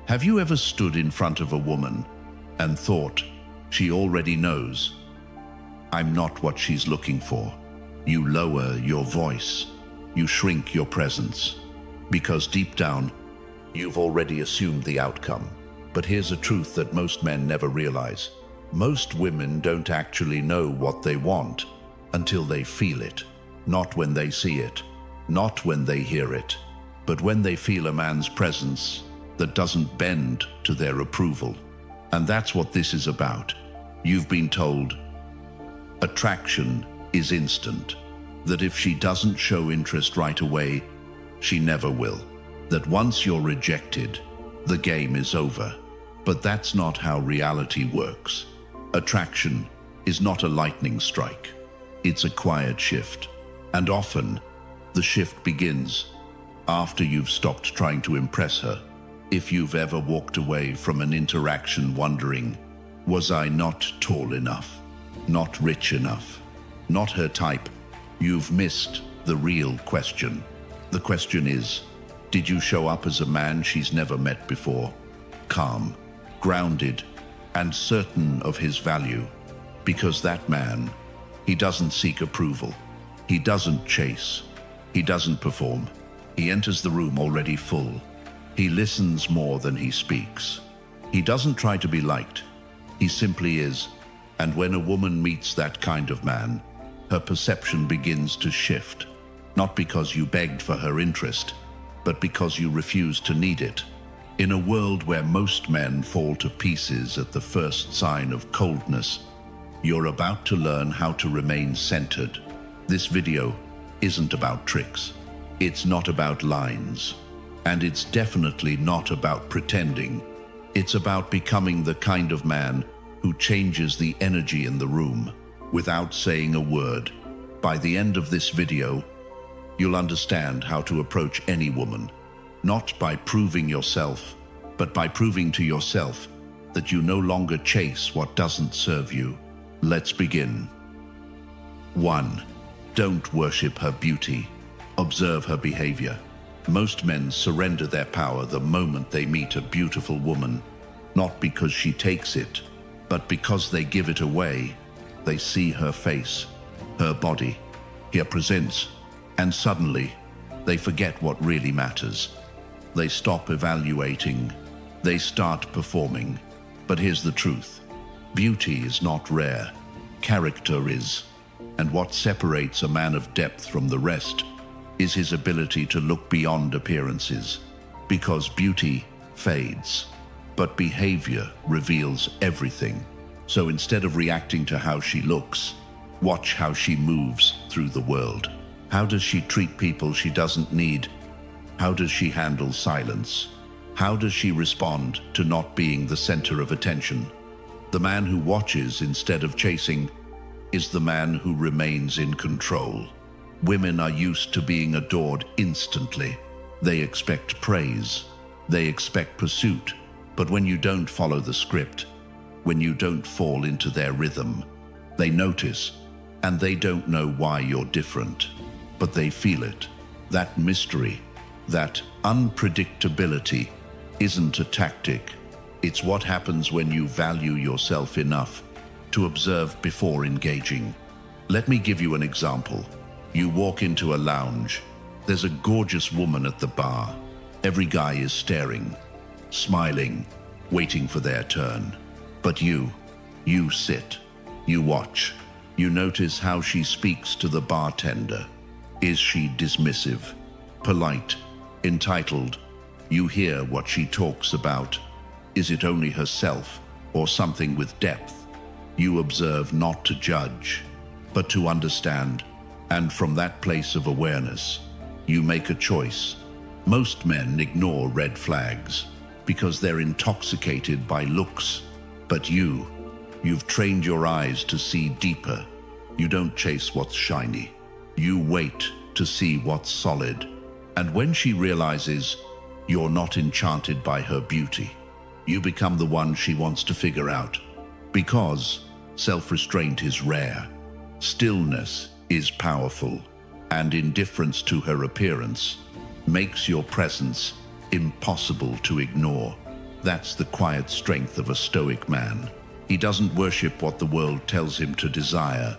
Have you ever stood in front of a woman and thought, she already knows, I'm not what she's looking for? You lower your voice, you shrink your presence, because deep down, you've already assumed the outcome. But here's a truth that most men never realize. Most women don't actually know what they want until they feel it. Not when they see it, not when they hear it, but when they feel a man's presence that doesn't bend to their approval. And that's what this is about. You've been told attraction is instant, that if she doesn't show interest right away, she never will, that once you're rejected, the game is over. But that's not how reality works. Attraction is not a lightning strike. It's a quiet shift. And often, the shift begins after you've stopped trying to impress her. If you've ever walked away from an interaction wondering, was I not tall enough, not rich enough, not her type, you've missed the real question. The question is, did you show up as a man she's never met before? Calm, grounded, and certain of his value. Because that man, he doesn't seek approval. He doesn't chase. He doesn't perform. He enters the room already full. He listens more than he speaks. He doesn't try to be liked. He simply is. And when a woman meets that kind of man, her perception begins to shift. Not because you begged for her interest, but because you refused to need it. In a world where most men fall to pieces at the first sign of coldness, you're about to learn how to remain centered. This video isn't about tricks. It's not about lines. And it's definitely not about pretending. It's about becoming the kind of man who changes the energy in the room without saying a word. By the end of this video, you'll understand how to approach any woman, not by proving yourself, but by proving to yourself that you no longer chase what doesn't serve you. Let's begin. 1. Don't worship her beauty. Observe her behavior. Most men surrender their power the moment they meet a beautiful woman, not because she takes it, but because they give it away. They see her face, her body, her presence, and suddenly they forget what really matters. They stop evaluating, they start performing. But here's the truth. Beauty is not rare, character is. And what separates a man of depth from the rest is his ability to look beyond appearances. Because beauty fades, but behavior reveals everything. So instead of reacting to how she looks, watch how she moves through the world. How does she treat people she doesn't need? How does she handle silence? How does she respond to not being the center of attention? The man who watches instead of chasing is the man who remains in control. Women are used to being adored instantly. They expect praise. They expect pursuit. But when you don't follow the script, when you don't fall into their rhythm, they notice, and they don't know why you're different, but they feel it. That mystery, that unpredictability isn't a tactic. It's what happens when you value yourself enough to observe before engaging. Let me give you an example. You walk into a lounge. There's a gorgeous woman at the bar. Every guy is staring, smiling, waiting for their turn. But you sit, you watch. You notice how she speaks to the bartender. Is she dismissive, polite, entitled? You hear what she talks about. Is it only herself or something with depth? You observe not to judge, but to understand. And from that place of awareness, you make a choice. Most men ignore red flags because they're intoxicated by looks. But you've trained your eyes to see deeper. You don't chase what's shiny. You wait to see what's solid. And when she realizes you're not enchanted by her beauty, you become the one she wants to figure out. Because self-restraint is rare, stillness is powerful, and indifference to her appearance makes your presence impossible to ignore. That's the quiet strength of a Stoic man. He doesn't worship what the world tells him to desire.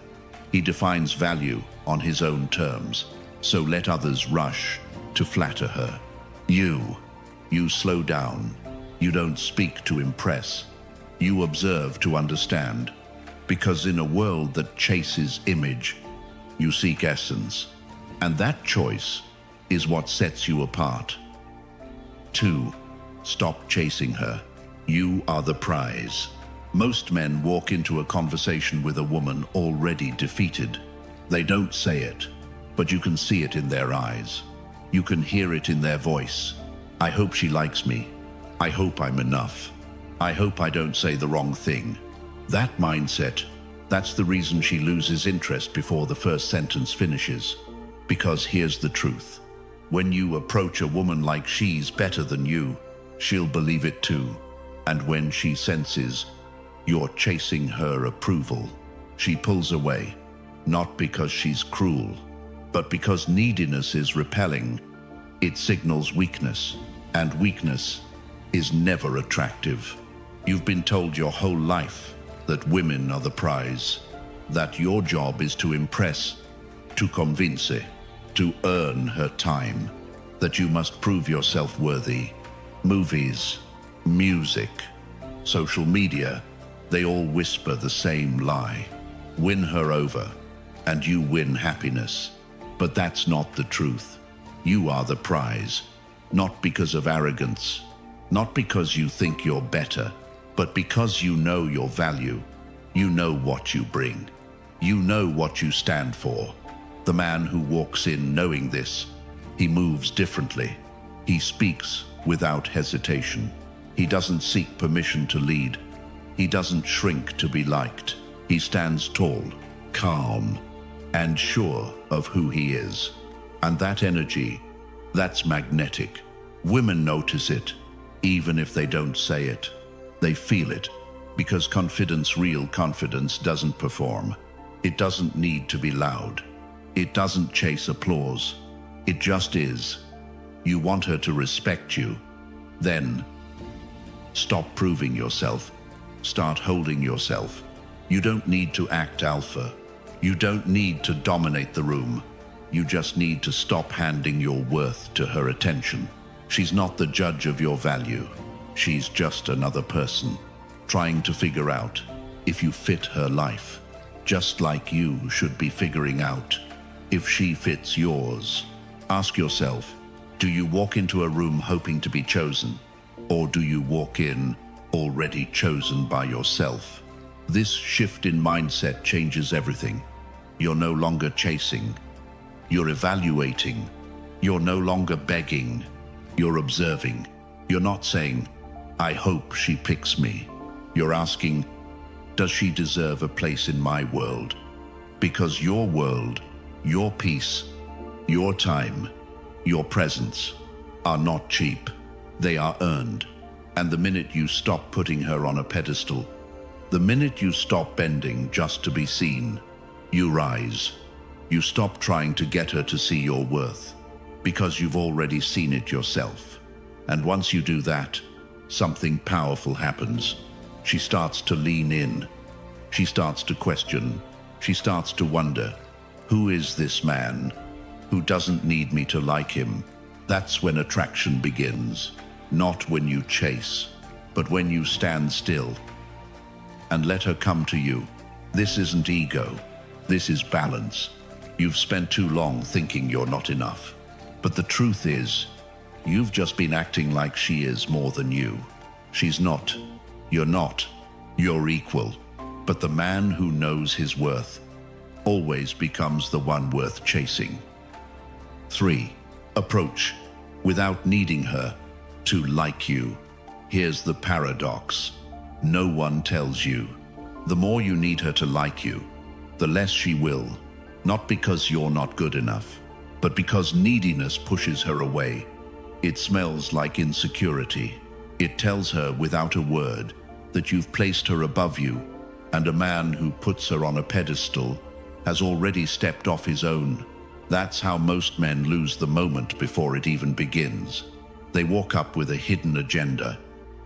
He defines value on his own terms, so let others rush to flatter her. You slow down. You don't speak to impress. You observe to understand. Because in a world that chases image, you seek essence. And that choice is what sets you apart. 2. Stop chasing her. You are the prize. Most men walk into a conversation with a woman already defeated. They don't say it, but you can see it in their eyes. You can hear it in their voice. I hope she likes me. I hope I'm enough. I hope I don't say the wrong thing. That mindset, that's the reason she loses interest before the first sentence finishes. Because here's the truth. When you approach a woman like she's better than you, she'll believe it too. And when she senses you're chasing her approval, she pulls away, not because she's cruel, but because neediness is repelling. It signals weakness, and weakness is never attractive. You've been told your whole life that women are the prize, that your job is to impress, to convince, to earn her time, that you must prove yourself worthy. Movies, music, social media, they all whisper the same lie. Win her over, and you win happiness. But that's not the truth. You are the prize, not because of arrogance, not because you think you're better, but because you know your value. You know what you bring. You know what you stand for. The man who walks in knowing this, he moves differently. He speaks without hesitation. He doesn't seek permission to lead. He doesn't shrink to be liked. He stands tall, calm, and sure of who he is. And that energy, that's magnetic. Women notice it, even if they don't say it. They feel it, because confidence, real confidence, doesn't perform. It doesn't need to be loud. It doesn't chase applause. It just is. You want her to respect you. Then, stop proving yourself. Start holding yourself. You don't need to act alpha. You don't need to dominate the room. You just need to stop handing your worth to her attention. She's not the judge of your value. She's just another person, trying to figure out if you fit her life, just like you should be figuring out if she fits yours. Ask yourself, do you walk into a room hoping to be chosen, or do you walk in already chosen by yourself? This shift in mindset changes everything. You're no longer chasing. You're evaluating. You're no longer begging. You're observing. You're not saying, I hope she picks me. You're asking, does she deserve a place in my world? Because your world, your peace, your time, your presence are not cheap. They are earned. And the minute you stop putting her on a pedestal, the minute you stop bending just to be seen, you rise. You stop trying to get her to see your worth, because you've already seen it yourself. And once you do that, something powerful happens. She starts to lean in. She starts to question. She starts to wonder, who is this man who doesn't need me to like him? That's when attraction begins. Not when you chase, but when you stand still and let her come to you. This isn't ego. This is balance. You've spent too long thinking you're not enough. But the truth is, you've just been acting like she is more than you. She's not. You're not. You're equal. But the man who knows his worth always becomes the one worth chasing. 3. Approach without needing her to like you. Here's the paradox. No one tells you. The more you need her to like you, the less she will. Not because you're not good enough, but because neediness pushes her away. It smells like insecurity. It tells her without a word that you've placed her above you, and a man who puts her on a pedestal has already stepped off his own. That's how most men lose the moment before it even begins. They walk up with a hidden agenda,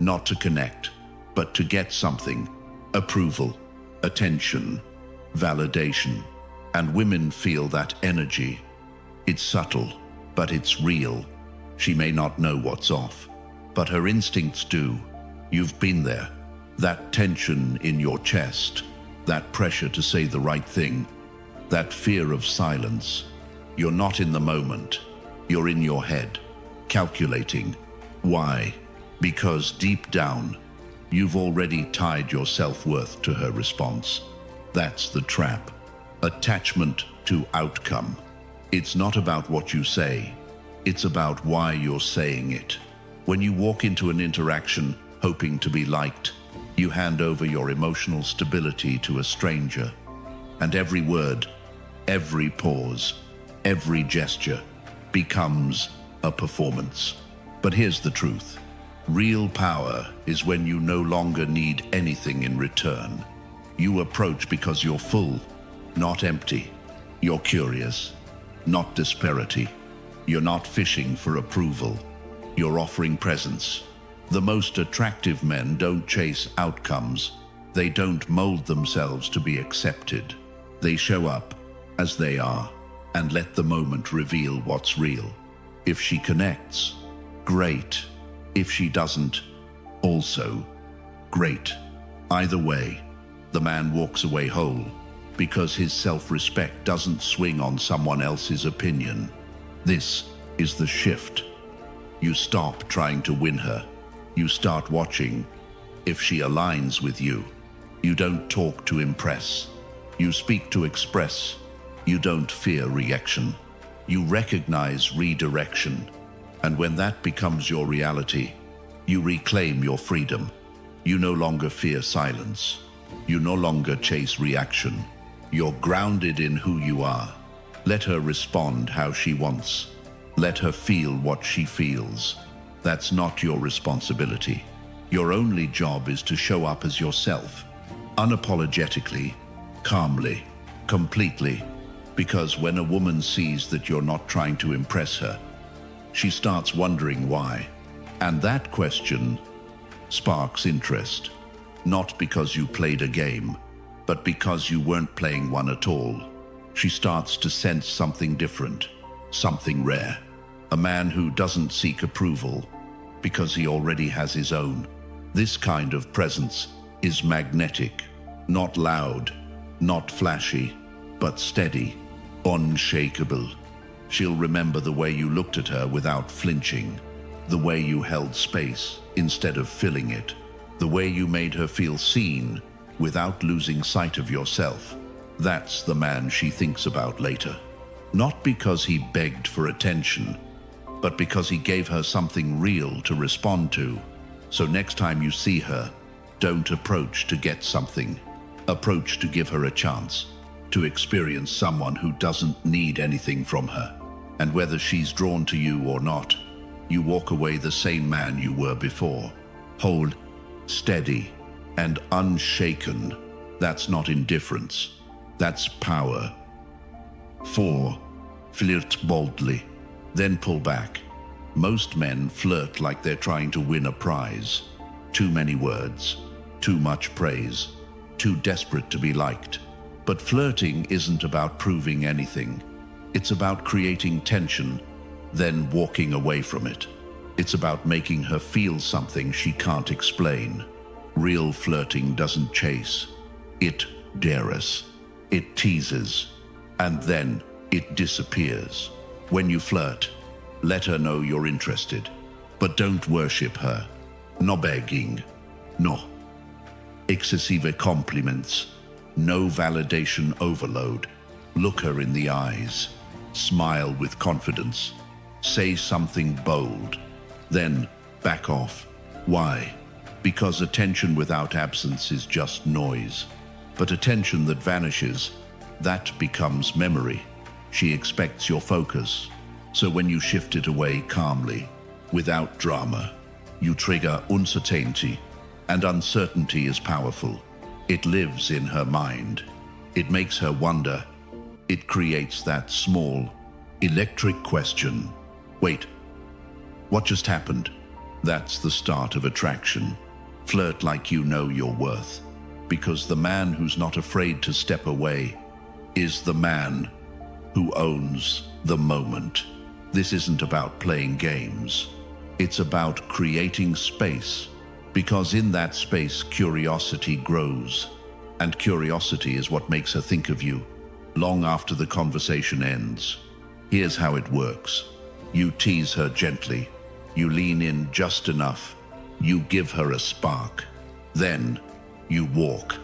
not to connect, but to get something: approval, attention, validation. And women feel that energy. It's subtle, but it's real. She may not know what's off, but her instincts do. You've been there. That tension in your chest, that pressure to say the right thing, that fear of silence. You're not in the moment. You're in your head, calculating. Why? Because deep down, you've already tied your self-worth to her response. That's the trap. Attachment to outcome. It's not about what you say. It's about why you're saying it. When you walk into an interaction hoping to be liked, you hand over your emotional stability to a stranger. And every word, every pause, every gesture becomes a performance. But here's the truth. Real power is when you no longer need anything in return. You approach because you're full, not empty. You're curious, not disparity. You're not fishing for approval. You're offering presence. The most attractive men don't chase outcomes. They don't mold themselves to be accepted. They show up as they are and let the moment reveal what's real. If she connects, great. If she doesn't, also great. Either way, the man walks away whole, because his self-respect doesn't swing on someone else's opinion. This is the shift. You stop trying to win her. You start watching. If she aligns with you, you don't talk to impress. You speak to express. You don't fear reaction. You recognize redirection. And when that becomes your reality, you reclaim your freedom. You no longer fear silence. You no longer chase reaction. You're grounded in who you are. Let her respond how she wants. Let her feel what she feels. That's not your responsibility. Your only job is to show up as yourself, unapologetically, calmly, completely. Because when a woman sees that you're not trying to impress her, she starts wondering why. And that question sparks interest, not because you played a game, but because you weren't playing one at all. She starts to sense something different, something rare. A man who doesn't seek approval because he already has his own. This kind of presence is magnetic, not loud, not flashy, but steady, unshakable. She'll remember the way you looked at her without flinching, the way you held space instead of filling it, the way you made her feel seen without losing sight of yourself. That's the man she thinks about later. Not because he begged for attention, but because he gave her something real to respond to. So next time you see her, don't approach to get something. Approach to give her a chance, to experience someone who doesn't need anything from her. And whether she's drawn to you or not, you walk away the same man you were before. Whole, steady, and unshaken. That's not indifference. That's power. 4. Flirt boldly, then pull back. Most men flirt like they're trying to win a prize. Too many words, too much praise, too desperate to be liked. But flirting isn't about proving anything. It's about creating tension, then walking away from it. It's about making her feel something she can't explain. Real flirting doesn't chase. It dares. It teases. And then it disappears. When you flirt, let her know you're interested. But don't worship her. No begging. No excessive compliments. No validation overload. Look her in the eyes. Smile with confidence. Say something bold. Then back off. Why? Because attention without absence is just noise. But attention that vanishes, that becomes memory. She expects your focus. So when you shift it away calmly, without drama, you trigger uncertainty. And uncertainty is powerful. It lives in her mind. It makes her wonder. It creates that small, electric question. Wait, what just happened? That's the start of attraction. Flirt like you know your worth, because the man who's not afraid to step away is the man who owns the moment. This isn't about playing games. It's about creating space, because in that space, curiosity grows. And curiosity is what makes her think of you long after the conversation ends. Here's how it works. You tease her gently. You lean in just enough. You give her a spark. Then you walk.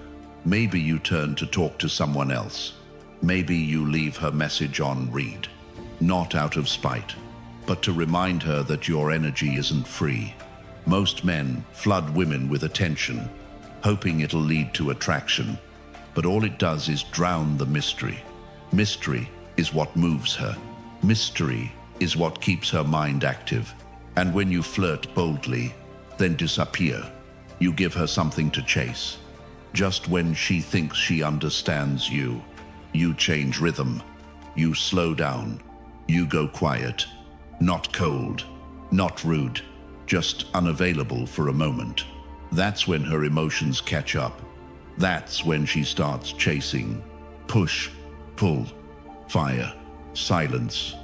Maybe you turn to talk to someone else. Maybe you leave her message on read. Not out of spite, but to remind her that your energy isn't free. Most men flood women with attention, hoping it'll lead to attraction, but all it does is drown the mystery. Mystery is what moves her. Mystery is what keeps her mind active. And when you flirt boldly, then disappear, you give her something to chase. Just when she thinks she understands you, you change rhythm. You slow down. You go quiet. Not cold, not rude, just unavailable for a moment. That's when her emotions catch up. That's when she starts chasing. Push, pull, fire, silence.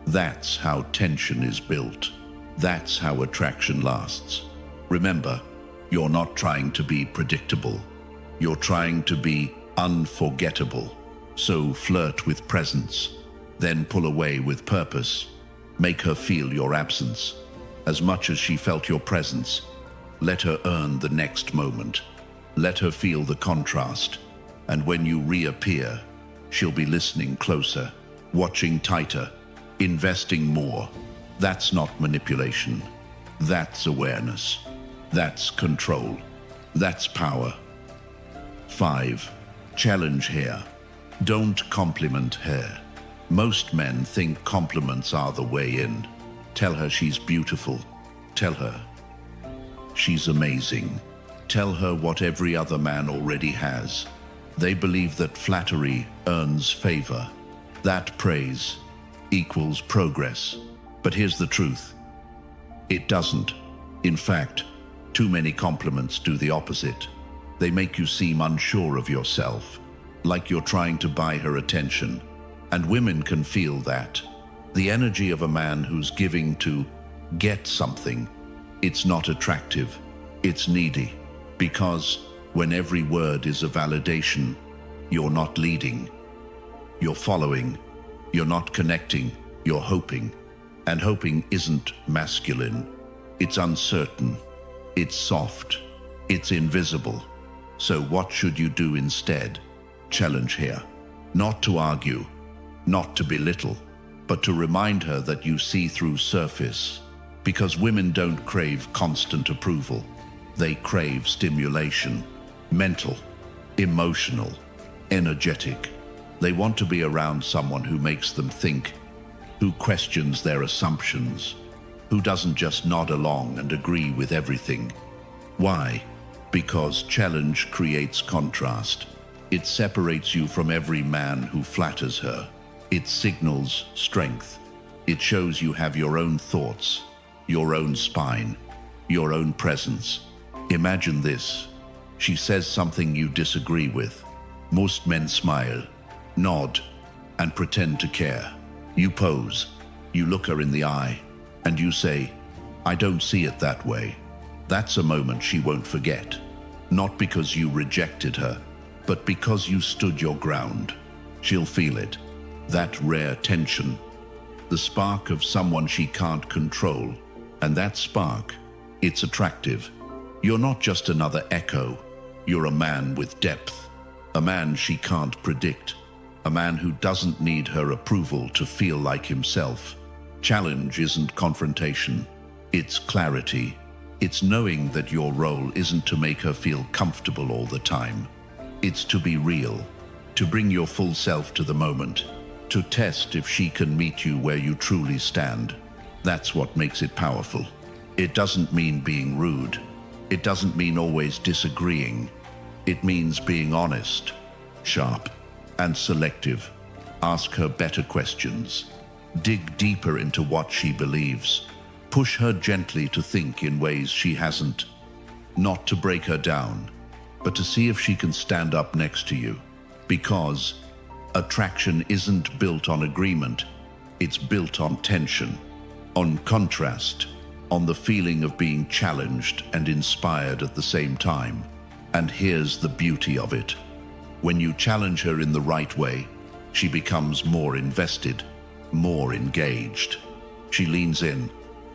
That's how tension is built. That's how attraction lasts. Remember, you're not trying to be predictable. You're trying to be unforgettable. So flirt with presence, then pull away with purpose. Make her feel your absence. As much as she felt your presence, let her earn the next moment. Let her feel the contrast. And when you reappear, she'll be listening closer, watching tighter, investing more. That's not manipulation. That's awareness. That's control. That's power. 5. Challenge here. Don't compliment her. Most men think compliments are the way in. Tell her she's beautiful. Tell her she's amazing. Tell her what every other man already has. They believe that flattery earns favor, that praise equals progress. But here's the truth. It doesn't. In fact, too many compliments do the opposite. They make you seem unsure of yourself, like you're trying to buy her attention. And women can feel that. The energy of a man who's giving to get something, it's not attractive, it's needy. Because when every word is a validation, you're not leading, you're following, you're not connecting, you're hoping. And hoping isn't masculine. It's uncertain, it's soft, it's invisible. So what should you do instead? Challenge here. Not to argue, not to belittle, but to remind her that you see through surface. Because women don't crave constant approval. They crave stimulation, mental, emotional, energetic. They want to be around someone who makes them think, who questions their assumptions, who doesn't just nod along and agree with everything. Why? Because challenge creates contrast. It separates you from every man who flatters her. It signals strength. It shows you have your own thoughts, your own spine, your own presence. Imagine this. She says something you disagree with. Most men smile, nod, and pretend to care. You pose, you look her in the eye, and you say, "I don't see it that way." That's a moment she won't forget. Not because you rejected her, but because you stood your ground. She'll feel it. That rare tension. The spark of someone she can't control. And that spark, it's attractive. You're not just another echo. You're a man with depth. A man she can't predict. A man who doesn't need her approval to feel like himself. Challenge isn't confrontation. It's clarity. It's knowing that your role isn't to make her feel comfortable all the time. It's to be real, to bring your full self to the moment, to test if she can meet you where you truly stand. That's what makes it powerful. It doesn't mean being rude. It doesn't mean always disagreeing. It means being honest, sharp, and selective. Ask her better questions. Dig deeper into what she believes. Push her gently to think in ways she hasn't. Not to break her down, but to see if she can stand up next to you. Because attraction isn't built on agreement, it's built on tension, on contrast, on the feeling of being challenged and inspired at the same time. And here's the beauty of it. When you challenge her in the right way, she becomes more invested, more engaged. She leans in,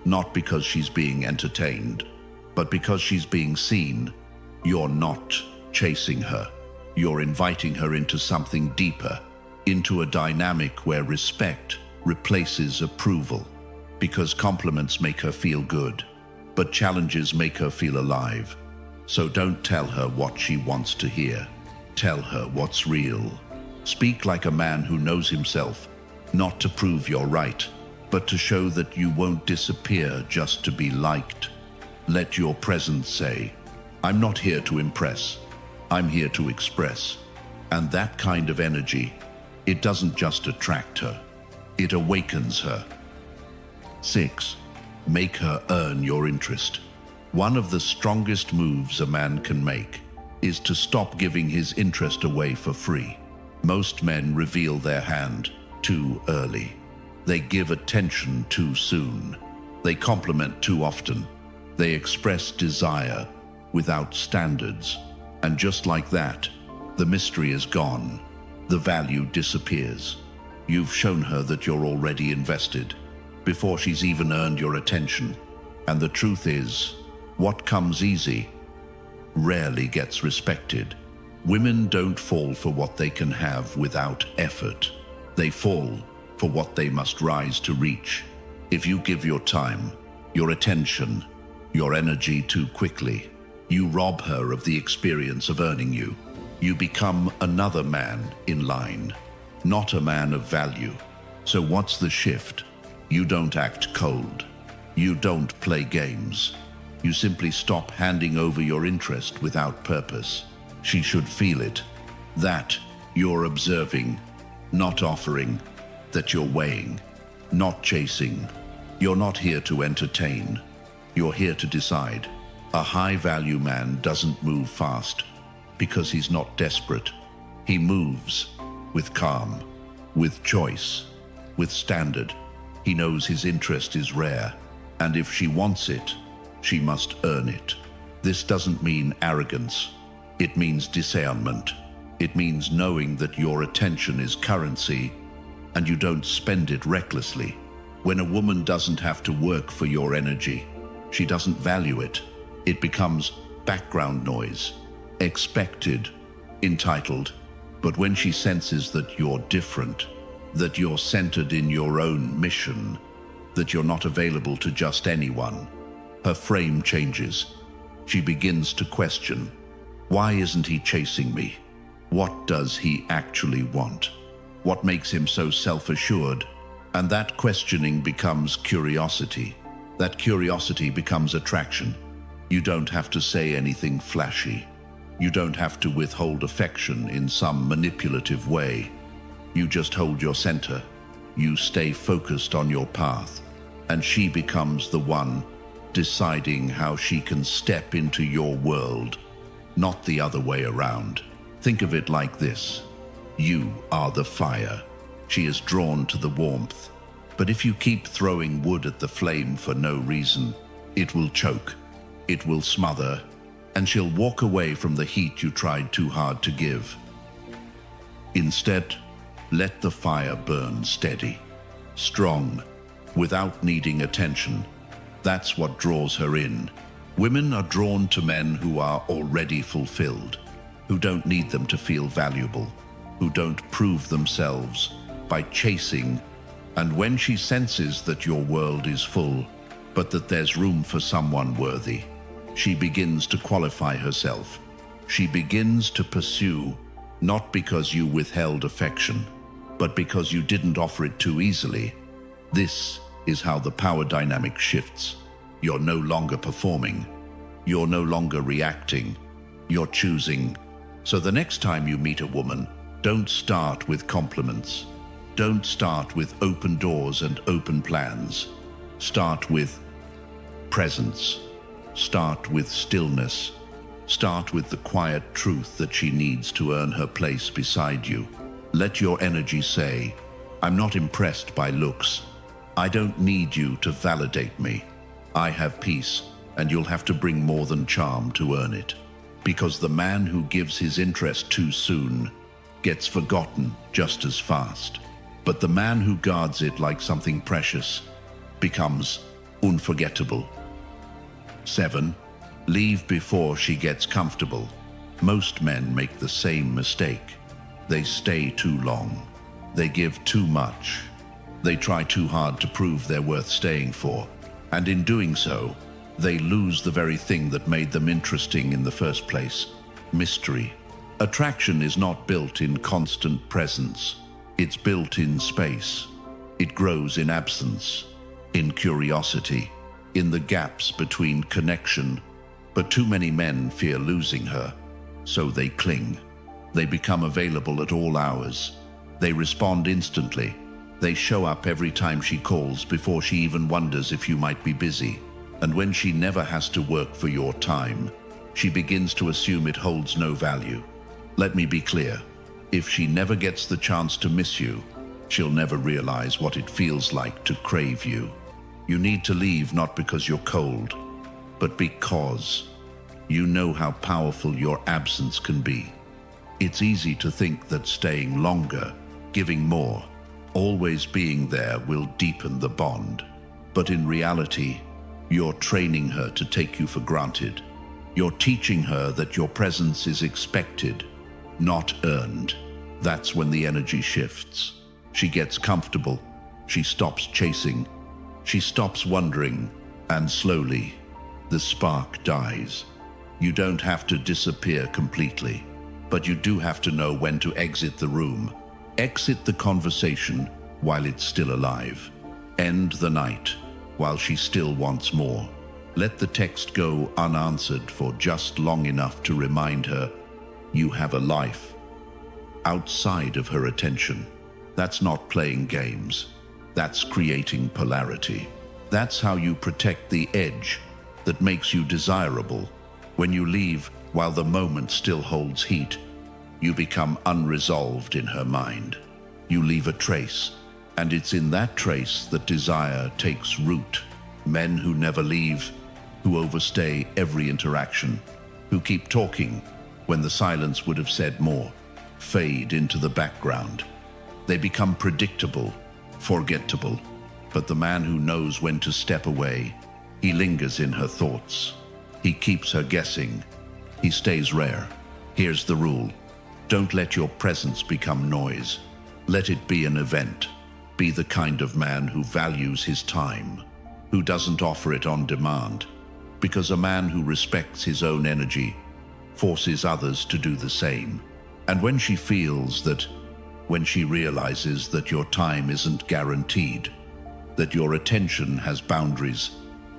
not because she's being entertained, but because she's being seen. You're not chasing her. You're inviting her into something deeper, into a dynamic where respect replaces approval. Because compliments make her feel good, but challenges make her feel alive. So don't tell her what she wants to hear. Tell her what's real. Speak like a man who knows himself, not to prove you're right, but to show that you won't disappear just to be liked. Let your presence say, I'm not here to impress, I'm here to express. And that kind of energy, it doesn't just attract her, it awakens her. 6. Make her earn your interest. One of the strongest moves a man can make is to stop giving his interest away for free. Most men reveal their hand too early. They give attention too soon. They compliment too often. They express desire without standards. And just like that, the mystery is gone. The value disappears. You've shown her that you're already invested before she's even earned your attention. And the truth is, what comes easy rarely gets respected. Women don't fall for what they can have without effort. They fall for what they must rise to reach. If you give your time, your attention, your energy too quickly, you rob her of the experience of earning you. You become another man in line, not a man of value. So what's the shift? You don't act cold. You don't play games. You simply stop handing over your interest without purpose. She should feel it. That you're observing, not offering. That you're weighing, not chasing. You're not here to entertain. You're here to decide. A high-value man doesn't move fast because he's not desperate. He moves with calm, with choice, with standard. He knows his interest is rare, and if she wants it, she must earn it. This doesn't mean arrogance. It means discernment. It means knowing that your attention is currency and you don't spend it recklessly. When a woman doesn't have to work for your energy, she doesn't value it. It becomes background noise, expected, entitled. But when she senses that you're different, that you're centered in your own mission, that you're not available to just anyone, her frame changes. She begins to question, why isn't he chasing me? What does he actually want? What makes him so self-assured? And that questioning becomes curiosity. That curiosity becomes attraction. You don't have to say anything flashy. You don't have to withhold affection in some manipulative way. You just hold your center. You stay focused on your path. And she becomes the one deciding how she can step into your world, not the other way around. Think of it like this. You are the fire. She is drawn to the warmth. But if you keep throwing wood at the flame for no reason, it will choke, it will smother, and she'll walk away from the heat you tried too hard to give. Instead, let the fire burn steady, strong, without needing attention. That's what draws her in. Women are drawn to men who are already fulfilled, who don't need them to feel valuable, who don't prove themselves by chasing. And when she senses that your world is full, but that there's room for someone worthy, she begins to qualify herself. She begins to pursue, not because you withheld affection, but because you didn't offer it too easily. This is how the power dynamic shifts. You're no longer performing. You're no longer reacting. You're choosing. So the next time you meet a woman, don't start with compliments. Don't start with open doors and open plans. Start with, presence. Start with stillness. Start with the quiet truth that she needs to earn her place beside you. Let your energy say, I'm not impressed by looks. I don't need you to validate me. I have peace, and you'll have to bring more than charm to earn it. Because the man who gives his interest too soon gets forgotten just as fast. But the man who guards it like something precious becomes unforgettable. 7. Leave before she gets comfortable. Most men make the same mistake. They stay too long. They give too much. They try too hard to prove they're worth staying for. And in doing so, they lose the very thing that made them interesting in the first place: mystery. Attraction is not built in constant presence. It's built in space. It grows in absence, in curiosity, in the gaps between connection. But too many men fear losing her, so they cling. They become available at all hours. They respond instantly. They show up every time she calls before she even wonders if you might be busy. And when she never has to work for your time, she begins to assume it holds no value. Let me be clear. If she never gets the chance to miss you, she'll never realize what it feels like to crave you. You need to leave not because you're cold, but because you know how powerful your absence can be. It's easy to think that staying longer, giving more, always being there will deepen the bond. But in reality, you're training her to take you for granted. You're teaching her that your presence is expected, not earned. That's when the energy shifts. She gets comfortable. She stops chasing. She stops wondering. And slowly, the spark dies. You don't have to disappear completely, but you do have to know when to exit the room. Exit the conversation while it's still alive. End the night while she still wants more. Let the text go unanswered for just long enough to remind her you have a life outside of her attention. That's not playing games. That's creating polarity. That's how you protect the edge that makes you desirable. When you leave while the moment still holds heat, you become unresolved in her mind. You leave a trace, and it's in that trace that desire takes root. Men who never leave, who overstay every interaction, who keep talking when the silence would have said more, fade into the background. They become predictable, forgettable. But the man who knows when to step away, he lingers in her thoughts. He keeps her guessing. He stays rare. Here's the rule. Don't let your presence become noise. Let it be an event. Be the kind of man who values his time, who doesn't offer it on demand. Because a man who respects his own energy forces others to do the same. And when she realizes that your time isn't guaranteed, that your attention has boundaries,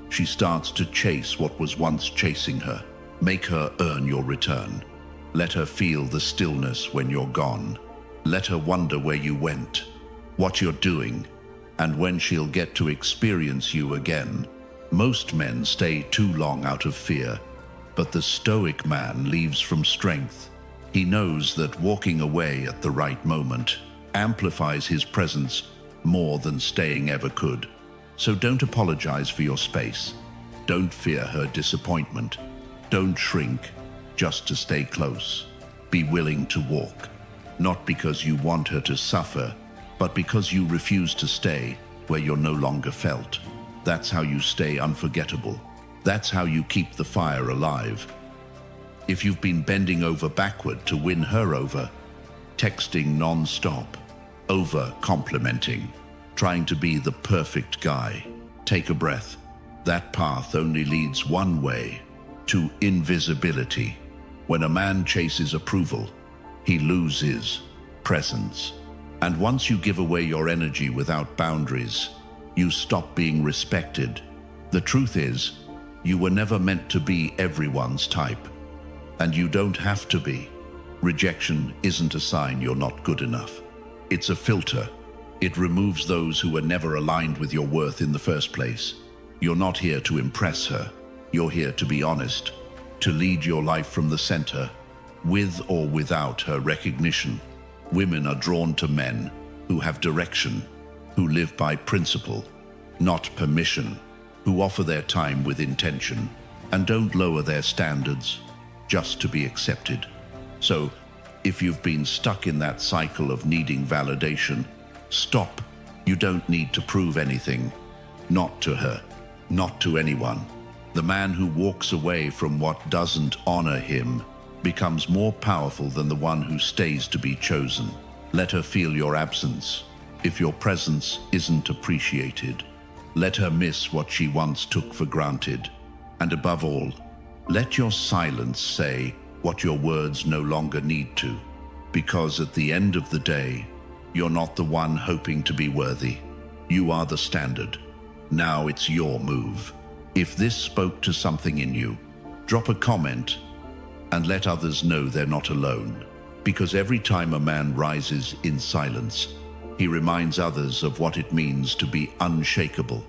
she starts to chase what was once chasing her. Make her earn your return. Let her feel the stillness when you're gone. Let her wonder where you went, what you're doing, and when she'll get to experience you again. Most men stay too long out of fear, but the Stoic man leaves from strength. He knows that walking away at the right moment amplifies his presence more than staying ever could. So don't apologize for your space. Don't fear her disappointment. Don't shrink just to stay close. Be willing to walk, not because you want her to suffer, but because you refuse to stay where you're no longer felt. That's how you stay unforgettable. That's how you keep the fire alive. If you've been bending over backward to win her over, texting non-stop, over-complimenting, trying to be the perfect guy, take a breath. That path only leads one way, to invisibility. When a man chases approval, he loses presence. And once you give away your energy without boundaries, you stop being respected. The truth is, you were never meant to be everyone's type. And you don't have to be. Rejection isn't a sign you're not good enough. It's a filter. It removes those who were never aligned with your worth in the first place. You're not here to impress her. You're here to be honest, to lead your life from the center, with or without her recognition. Women are drawn to men who have direction, who live by principle, not permission, who offer their time with intention, and don't lower their standards just to be accepted. So, if you've been stuck in that cycle of needing validation, stop. You don't need to prove anything. Not to her, not to anyone. The man who walks away from what doesn't honor him becomes more powerful than the one who stays to be chosen. Let her feel your absence. If your presence isn't appreciated, let her miss what she once took for granted. And above all, let your silence say what your words no longer need to. Because at the end of the day, you're not the one hoping to be worthy. You are the standard. Now it's your move. If this spoke to something in you, drop a comment and let others know they're not alone. Because every time a man rises in silence, he reminds others of what it means to be unshakable.